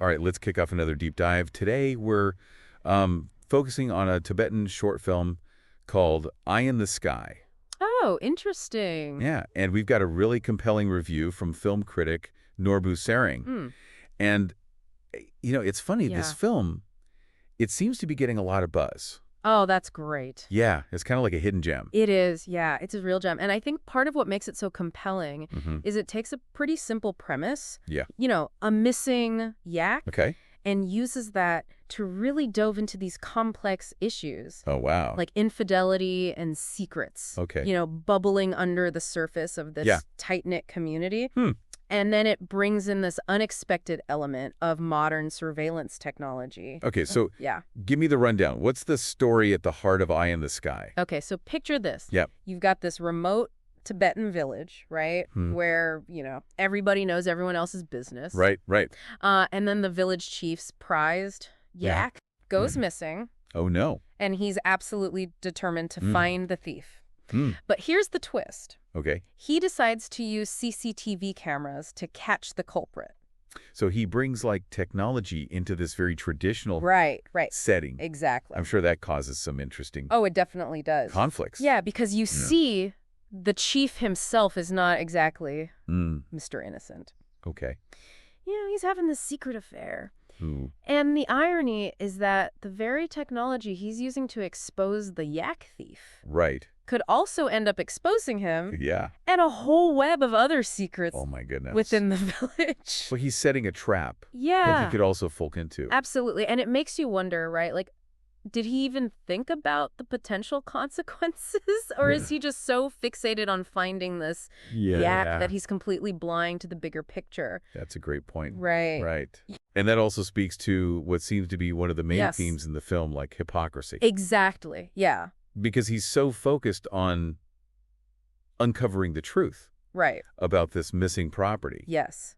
All right, let's kick off another deep dive. Today, we're focusing on a Tibetan short film called Eye in the Sky. Oh, interesting. Yeah, and we've got a really compelling review from film critic Norbu Tsering. Mm, And, it's funny, this yeah. film, it seems to be getting a lot of buzz. Oh, that's great. Yeah, it's kind of like a hidden gem. It is, yeah. It's a real gem. And I think part of what makes it so compelling Mm-hmm. is it takes a pretty simple premise, Yeah. A missing yak, Okay. and uses that to really dove into these complex issues, Oh, wow. like infidelity and secrets, Okay. bubbling under the surface of this Yeah. tight-knit community. Hmm. And then it brings in this unexpected element of modern surveillance technology. Okay, so Yeah. give me the rundown. What's the story at the heart of Eye in the Sky? Okay, so picture this. Yep. You've got this remote Tibetan village, right? Hmm. Where, everybody knows everyone else's business. Right. And then the village chief's prized Yeah. yak goes missing, Oh, no. and he's absolutely determined to Hmm. find the thief. Hmm. But here's the twist. Okay. He decides to use CCTV cameras to catch the culprit. So he brings, technology into this very traditional Right. setting. Exactly. I'm sure that causes some interesting Oh, it definitely does. conflicts. Yeah, because you see the chief himself is not exactly Mm. Mr. Innocent. Okay. He's having this secret affair. Ooh. And the irony is that the very technology he's using to expose the yak thief Right. could also end up exposing him Yeah. and a whole web of other secrets Oh, my goodness. within the village. So he's setting a trap that Yeah, he could also folk into. absolutely. And it makes you wonder, right? Did he even think about the potential consequences? Or is he just so fixated on finding this yak that he's completely blind to the bigger picture? That's a great point. Right. Right. And that also speaks to what seems to be one of the main Yes. themes in the film, like hypocrisy. Exactly. Yeah. Because he's so focused on uncovering the truth Right. about this missing property. Yes.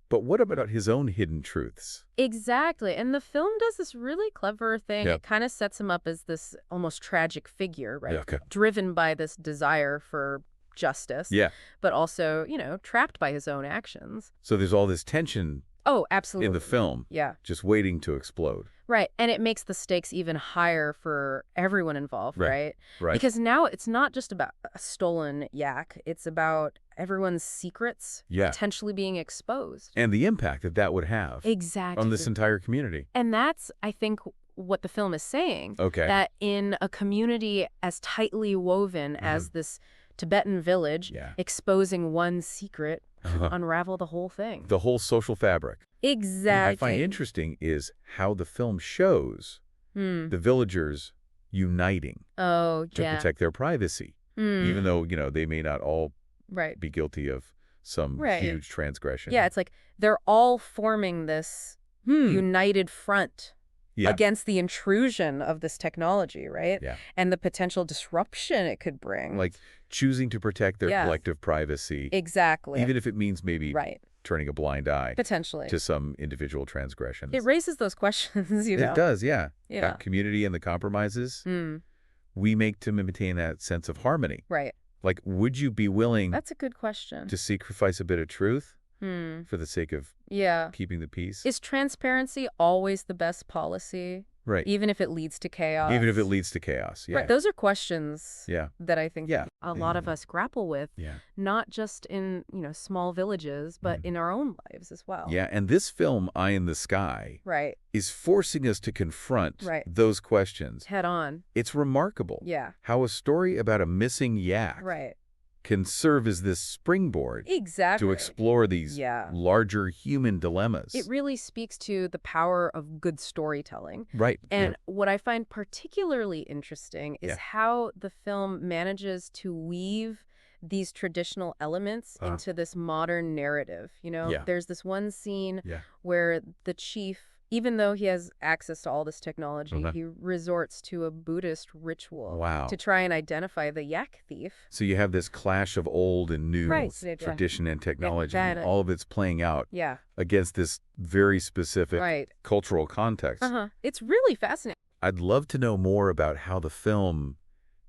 But what about his own hidden truths? Exactly. And the film does this really clever thing. Yep. It kind of sets him up as this almost tragic figure, right? Yeah, okay. Driven by this desire for justice, Yeah. but also, trapped by his own actions. So there's all this tension Oh, absolutely. in the film Yeah. just waiting to explode. Right. And it makes the stakes even higher for everyone involved, right? Right. Because now it's not just about a stolen yak. It's about everyone's secrets Yeah. potentially being exposed. And the impact that that would have Exactly. on this entire community. And that's, I think, what the film is saying. Okay. That in a community as tightly woven as this Tibetan village, Yeah. exposing one secret could unravel the whole thing. The whole social fabric. Exactly. I find interesting is how the film shows the villagers uniting Oh, to yeah. protect their privacy, even though, they may not all Right. be guilty of some Right. huge transgression. Yeah, it's like they're all forming this united front Yeah. against the intrusion of this technology, right? Yeah. And the potential disruption it could bring. Like choosing to protect their Yeah. collective privacy, Exactly. even if it means maybe Right. turning a blind eye Potentially. to some individual transgressions. It raises those questions, It does, yeah. Yeah. That community and the compromises Mm, we make to maintain that sense of harmony. right. Like, would you be willing That's a good question. to sacrifice a bit of truth Hmm. for the sake of Yeah. keeping the peace? Is transparency always the best policy, Right. even if it leads to chaos? Even if it leads to chaos. Yeah. Right. Those are questions Yeah. that I think Yeah. a lot of us grapple with, Yeah. not just in, small villages, but in our own lives as well. Yeah. And this film, Eye in the Sky, Right. is forcing us to confront Right. those questions. Head on. It's remarkable Yeah. how a story about a missing yak Right. can serve as this springboard Exactly. to explore these Yeah. larger human dilemmas. It really speaks to the power of good storytelling. Right. And what I find particularly interesting is Yeah. how the film manages to weave these traditional elements into this modern narrative. Yeah. There's this one scene Yeah. where the chief, even though he has access to all this technology, Uh-huh. he resorts to a Buddhist ritual Wow. to try and identify the yak thief. So you have this clash of old and new Right. tradition and technology, and that- all of it's playing out Yeah, against this very specific right. cultural context. It's really fascinating. I'd love to know more about how the film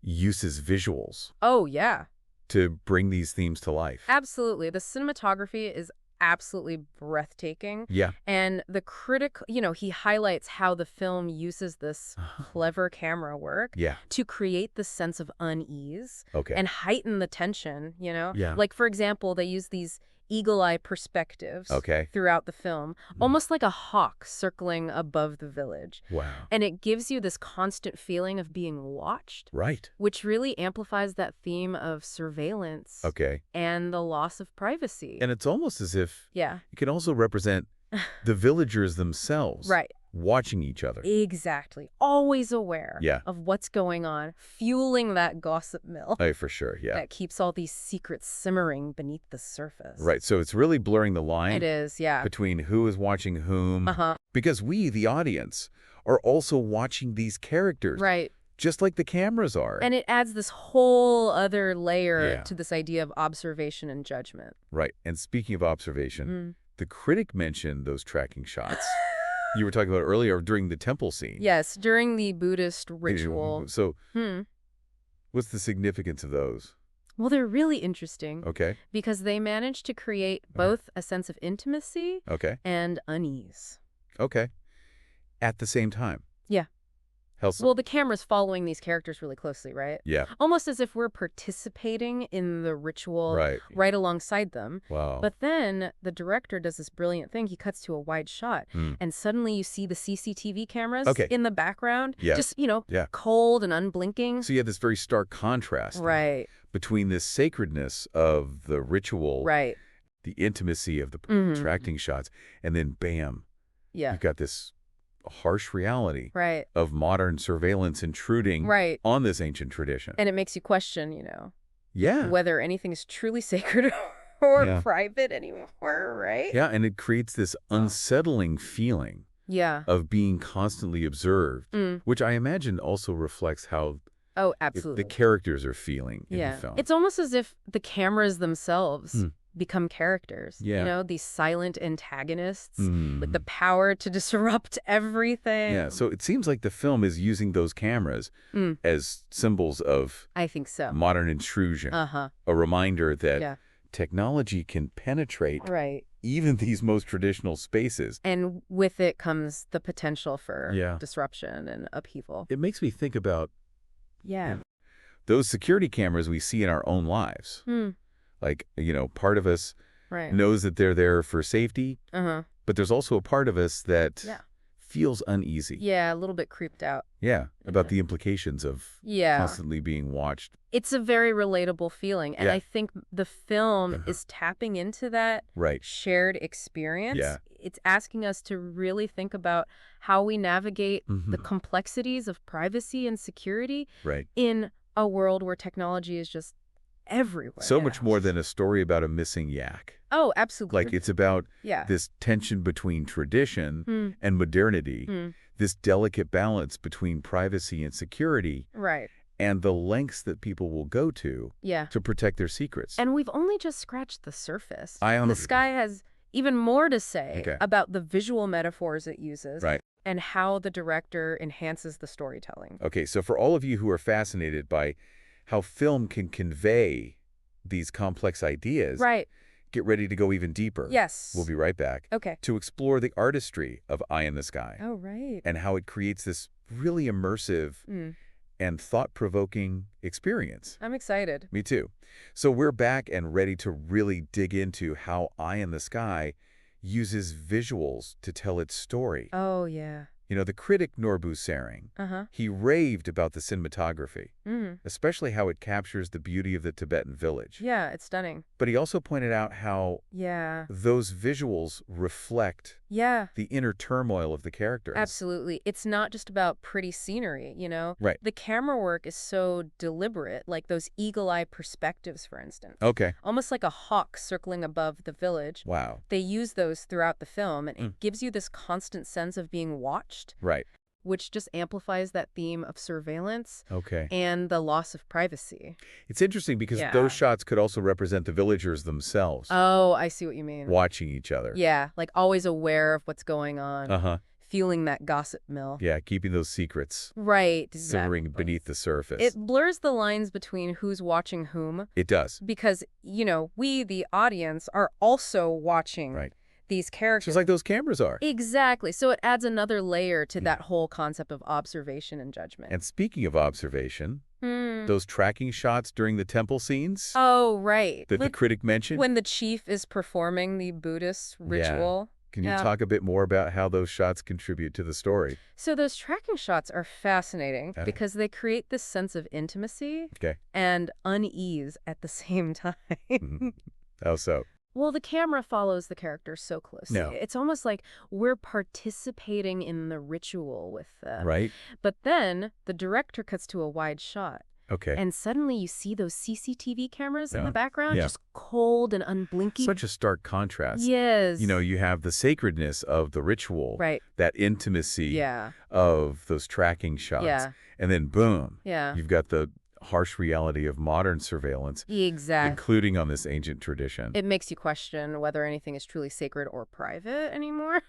uses visuals Oh, yeah, to bring these themes to life. absolutely. The cinematography is absolutely breathtaking. Yeah. And the critic, he highlights how the film uses this clever camera work Yeah. to create this sense of unease Okay. and heighten the tension. Yeah. Like, for example, they use these eagle-eye perspectives Okay. throughout the film, almost like a hawk circling above the village. Wow. And it gives you this constant feeling of being watched, Right. which really amplifies that theme of surveillance Okay. and the loss of privacy. And it's almost as if Yeah. it can also represent the villagers themselves Right. watching each other. Exactly. Always aware Yeah. of what's going on, fueling that gossip mill Oh, for sure. Yeah. that keeps all these secrets simmering beneath the surface. Right. So it's really blurring the line It is, yeah. between who is watching whom. Because we, the audience, are also watching these characters. Right. Just like the cameras are. And it adds this whole other layer Yeah. to this idea of observation and judgment. Right. And speaking of observation, the critic mentioned those tracking shots you were talking about earlier during the temple scene. Yes, during the Buddhist ritual. So what's the significance of those? Well, they're really interesting Okay. because they manage to create both a sense of intimacy Okay. and unease. Okay. At the same time. Yeah. Helsa. Well, the camera's following these characters really closely, right? Yeah. Almost as if we're participating in the ritual right alongside them. Wow. But then the director does this brilliant thing. He cuts to a wide shot, and suddenly you see the CCTV cameras in the background, just, cold and unblinking. So you have this very stark contrast between this sacredness of the ritual, the intimacy of the tracking shots, and then bam, you've got this harsh reality of modern surveillance intruding on this ancient tradition. And it makes you question, whether anything is truly sacred or private anymore, right? Yeah, and it creates this unsettling feeling of being constantly observed, which I imagine also reflects how absolutely the characters are feeling in the film. It's almost as if the cameras themselves become characters, these silent antagonists with the power to disrupt everything. Yeah, so it seems like the film is using those cameras as symbols of I think so. Modern intrusion, a reminder that technology can penetrate even these most traditional spaces. And with it comes the potential for disruption and upheaval. It makes me think about those security cameras we see in our own lives. Like, part of us knows that they're there for safety, but there's also a part of us that feels uneasy. Yeah, a little bit creeped out. Yeah, about the implications of constantly being watched. It's a very relatable feeling, and I think the film is tapping into that shared experience. Yeah. It's asking us to really think about how we navigate the complexities of privacy and security in a world where technology is just everywhere. So much more than a story about a missing yak. Oh, absolutely. Like, it's about this tension between tradition and modernity, this delicate balance between privacy and security, and the lengths that people will go to protect their secrets. And we've only just scratched the surface. The Sky has even more to say about the visual metaphors it uses and how the director enhances the storytelling. Okay, so for all of you who are fascinated by how film can convey these complex ideas, get ready to go even deeper. Yes. We'll be right back. Okay. To explore the artistry of Eye in the Sky. Oh, right. And how it creates this really immersive and thought-provoking experience. I'm excited. Me too. So we're back and ready to really dig into how Eye in the Sky uses visuals to tell its story. Oh, yeah. The critic Norbu Tsering, he raved about the cinematography, especially how it captures the beauty of the Tibetan village. Yeah, it's stunning. But he also pointed out how those visuals reflect the inner turmoil of the characters. Absolutely. It's not just about pretty scenery, Right. The camera work is so deliberate, like those eagle-eye perspectives, for instance. Okay. Almost like a hawk circling above the village. Wow. They use those throughout the film, and it gives you this constant sense of being watched. Right. Which just amplifies that theme of surveillance Okay. and the loss of privacy. It's interesting because those shots could also represent the villagers themselves. Oh, I see what you mean. Watching each other. Yeah, like always aware of what's going on. fueling that gossip mill. Yeah, keeping those secrets. Right. Simmering Exactly. beneath the surface. It blurs the lines between who's watching whom. It does. Because, we, the audience, are also watching these characters. Just like those cameras are. Exactly. So it adds another layer to that whole concept of observation and judgment. And speaking of observation, those tracking shots during the temple scenes. Oh, right. That the critic mentioned. When the chief is performing the Buddhist ritual. Yeah. Can you talk a bit more about how those shots contribute to the story? So those tracking shots are fascinating because they create this sense of intimacy and unease at the same time. How so? Well, the camera follows the characters so closely. No. It's almost like we're participating in the ritual with them. Right. But then the director cuts to a wide shot. Okay. And suddenly you see those CCTV cameras in the background, Yeah. just cold and unblinking. Such a stark contrast. Yes. You have the sacredness of the ritual. Right. That intimacy of those tracking shots. Yeah. And then boom. Yeah. You've got the harsh reality of modern surveillance. Exactly. Including on this ancient tradition. It makes you question whether anything is truly sacred or private anymore.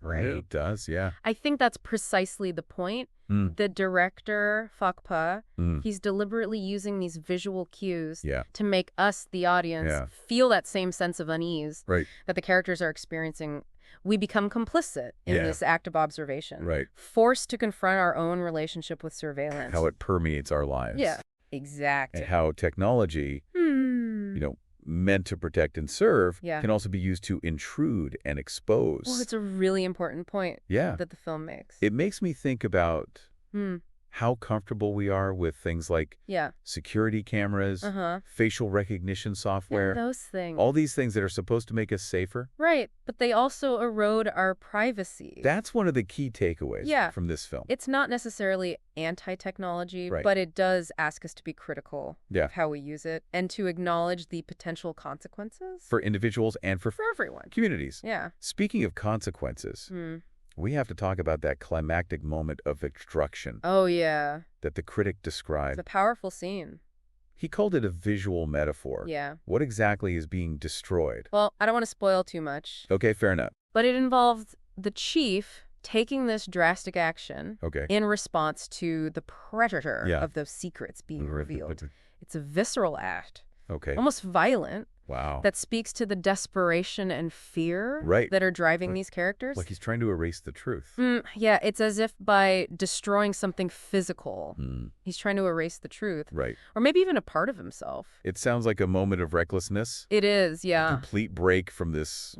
Right. It does, yeah. I think that's precisely the point. The director, Phakpa, he's deliberately using these visual cues to make us, the audience, feel that same sense of unease that the characters are experiencing. We become complicit in this act of observation, forced to confront our own relationship with surveillance. How it permeates our lives. Yeah, exactly. And how technology, meant to protect and serve, can also be used to intrude and expose. Well, it's a really important point that the film makes. It makes me think about how comfortable we are with things like security cameras, facial recognition software. Yeah, those things. All these things that are supposed to make us safer. Right, but they also erode our privacy. That's one of the key takeaways from this film. It's not necessarily anti-technology, but it does ask us to be critical of how we use it and to acknowledge the potential consequences. For individuals and for everyone. Communities. Yeah. Speaking of consequences, we have to talk about that climactic moment of destruction. Oh, yeah. That the critic described. It's a powerful scene. He called it a visual metaphor. Yeah. What exactly is being destroyed? Well, I don't want to spoil too much. Okay, fair enough. But it involved the chief taking this drastic action in response to the predator of those secrets being revealed. It's a visceral act. Almost violent. Wow. That speaks to the desperation and fear that are driving these characters. Like he's trying to erase the truth. Yeah, it's as if by destroying something physical, he's trying to erase the truth. Right. Or maybe even a part of himself. It sounds like a moment of recklessness. It is, yeah. A complete break from this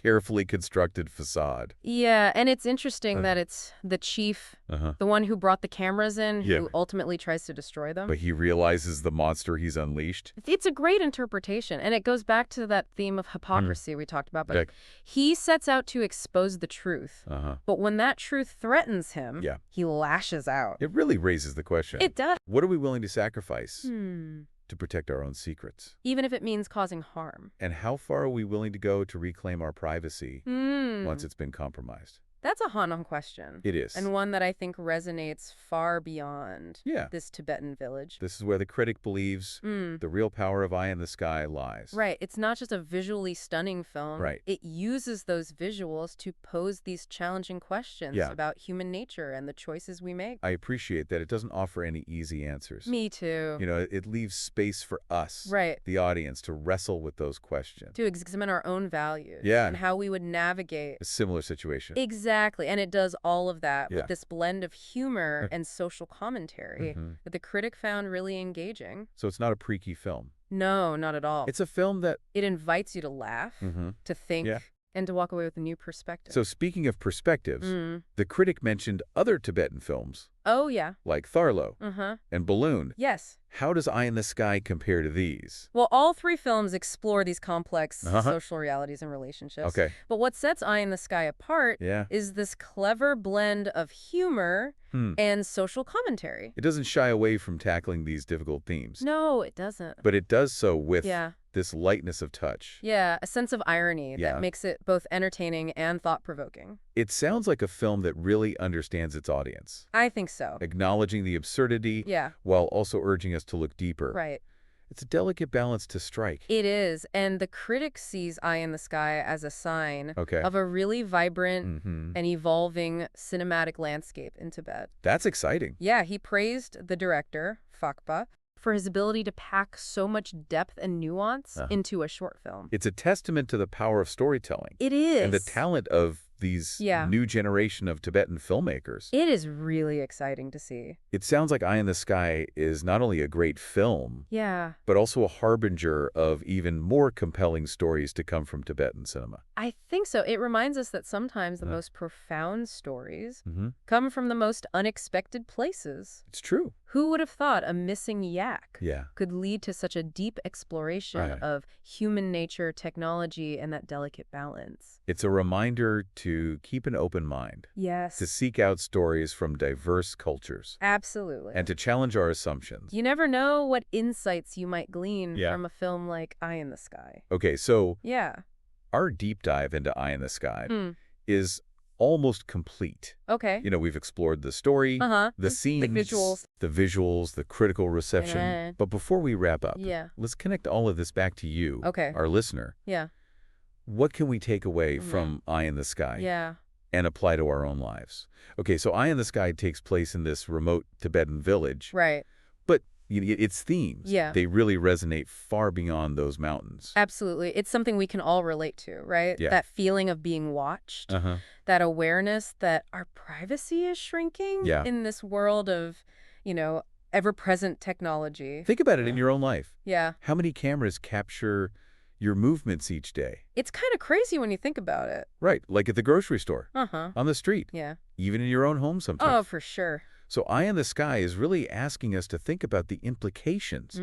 carefully constructed facade. Yeah, and it's interesting that it's the chief, the one who brought the cameras in, who ultimately tries to destroy them. But he realizes the monster he's unleashed. It's a great interpretation. And it goes back to that theme of hypocrisy we talked about. But he sets out to expose the truth. But when that truth threatens him, he lashes out. It really raises the question. It does. What are we willing to sacrifice to protect our own secrets? Even if it means causing harm. And how far are we willing to go to reclaim our privacy once it's been compromised? That's a Han-on question. It is. And one that I think resonates far beyond this Tibetan village. This is where the critic believes the real power of Eye in the Sky lies. Right. It's not just a visually stunning film. Right. It uses those visuals to pose these challenging questions about human nature and the choices we make. I appreciate that it doesn't offer any easy answers. Me too. It leaves space for us, the audience, to wrestle with those questions. To examine our own values. Yeah. And how we would navigate a similar situation. Exactly. And it does all of that with this blend of humor and social commentary that the critic found really engaging. So it's not a preaky film. No, not at all. It's a film that... It invites you to laugh, to think, and to walk away with a new perspective. So speaking of perspectives, the critic mentioned other Tibetan films. Oh, yeah. Like Tharlo and Balloon. Yes. How does Eye in the Sky compare to these? Well, all three films explore these complex social realities and relationships. But what sets Eye in the Sky apart is this clever blend of humor and social commentary. It doesn't shy away from tackling these difficult themes. No, it doesn't. But it does so with this lightness of touch. Yeah, a sense of irony that makes it both entertaining and thought-provoking. It sounds like a film that really understands its audience. I think so. Acknowledging the absurdity while also urging us to look deeper. Right. It's a delicate balance to strike. It is, and the critic sees Eye in the Sky as a sign of a really vibrant and evolving cinematic landscape in Tibet. That's exciting. Yeah, he praised the director, Phakpa, for his ability to pack so much depth and nuance into a short film. It's a testament to the power of storytelling. It is. And the talent of these new generation of Tibetan filmmakers. It is really exciting to see. It sounds like Eye in the Sky is not only a great film, but also a harbinger of even more compelling stories to come from Tibetan cinema. I think so. It reminds us that sometimes the most profound stories come from the most unexpected places. It's true. Who would have thought a missing yak could lead to such a deep exploration of human nature, technology, and that delicate balance? It's a reminder to keep an open mind. Yes. To seek out stories from diverse cultures. Absolutely. And to challenge our assumptions. You never know what insights you might glean from a film like Eye in the Sky. Okay, so our deep dive into Eye in the Sky is almost complete. Okay. You know, we've explored the story, the scenes, the visuals, the critical reception. But before we wrap up, let's connect all of this back to you, our listener. Yeah. What can we take away from Eye in the Sky and apply to our own lives? Okay, so Eye in the Sky takes place in this remote Tibetan village. Right. But its themes, they really resonate far beyond those mountains. Absolutely. It's something we can all relate to, right? Yeah. That feeling of being watched, that awareness that our privacy is shrinking in this world of, ever-present technology. Think about it in your own life. Yeah. How many cameras capture your movements each day? It's kind of crazy when you think about it. Right, like at the grocery store, on the street, even in your own home sometimes. Oh, for sure. So Eye in the Sky is really asking us to think about the implications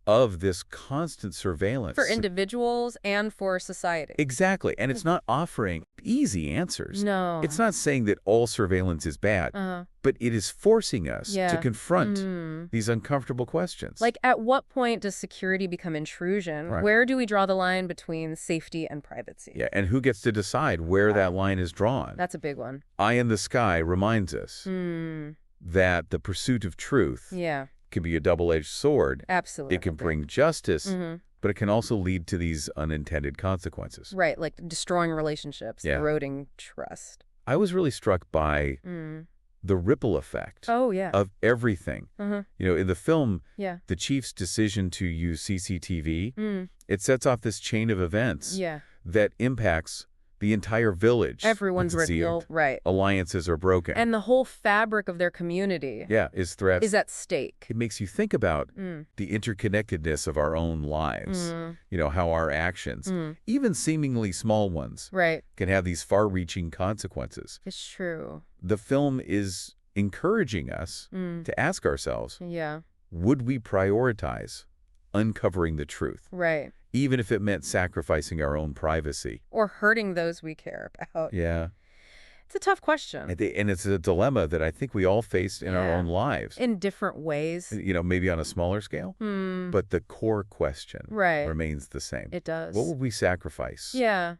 of this constant surveillance. For individuals and for society. Exactly. And it's not offering easy answers. No. It's not saying that all surveillance is bad, but it is forcing us to confront these uncomfortable questions. Like, at what point does security become intrusion? Right. Where do we draw the line between safety and privacy? Yeah, and who gets to decide where that line is drawn? That's a big one. Eye in the Sky reminds us that the pursuit of truth can be a double-edged sword. Absolutely. It can bring justice, but it can also lead to these unintended consequences. Right, like destroying relationships, eroding trust. I was really struck by the ripple effect of everything. You know, in the film, the chief's decision to use CCTV, it sets off this chain of events that impacts the entire village. Everyone's revealed, right. Alliances are broken. And the whole fabric of their community is threats. Is at stake. It makes you think about the interconnectedness of our own lives. You know, how our actions, even seemingly small ones, can have these far-reaching consequences. It's true. The film is encouraging us to ask ourselves, would we prioritize uncovering the truth? Right. Even if it meant sacrificing our own privacy. Or hurting those we care about. Yeah. It's a tough question. And it's a dilemma that I think we all face in our own lives. In different ways. You know, maybe on a smaller scale. But the core question remains the same. It does. What would we sacrifice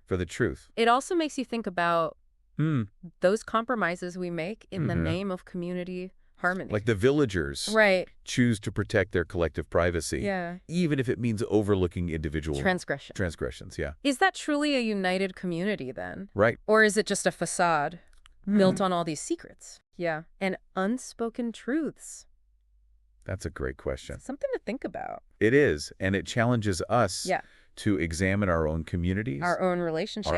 for the truth? It also makes you think about those compromises we make in the name of community harmony. Like the villagers choose to protect their collective privacy, even if it means overlooking individual transgressions. Is that truly a united community then? Right. Or is it just a facade built on all these secrets? And unspoken truths? That's a great question. Something to think about. It is, and it challenges us to examine our own communities. Our own relationships.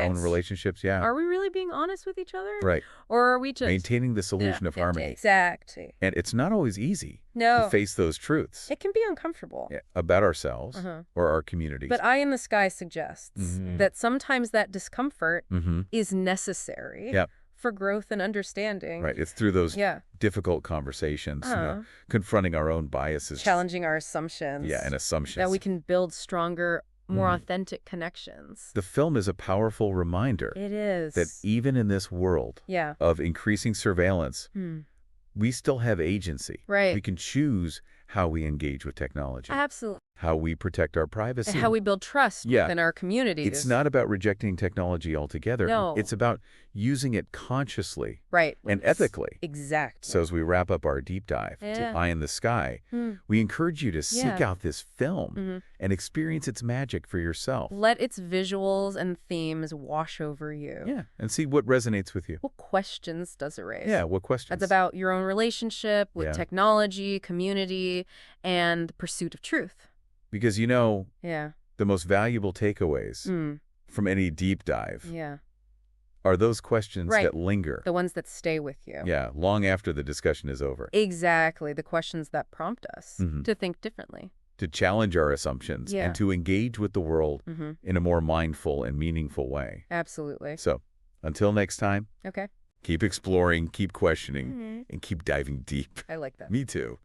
Are we really being honest with each other? Right. Or are we just maintaining this illusion of harmony? Exactly. And it's not always easy to face those truths. It can be uncomfortable. About ourselves or our communities. But Eye in the Sky suggests that sometimes that discomfort is necessary for growth and understanding. Right. It's through those difficult conversations, you know, confronting our own biases. Challenging our assumptions. And assumptions. That we can build stronger, more authentic connections. The film is a powerful reminder. It is. That even in this world of increasing surveillance, we still have agency. Right. We can choose how we engage with technology. Absolutely. how we protect our privacy. And how we build trust within our communities. It's not about rejecting technology altogether. No. It's about using it consciously and Yes. ethically. Exactly. So as we wrap up our deep dive to Eye in the Sky, we encourage you to seek out this film and experience its magic for yourself. Let its visuals and themes wash over you. Yeah, and see what resonates with you. What questions does it raise? Yeah, what questions? That's about your own relationship with technology, community, and the pursuit of truth. Because, you know, the most valuable takeaways from any deep dive are those questions that linger. The ones that stay with you. Yeah, long after the discussion is over. Exactly. The questions that prompt us to think differently. To challenge our assumptions and to engage with the world in a more mindful and meaningful way. Absolutely. So, until next time, keep exploring, keep questioning, and keep diving deep. I like that. Me too.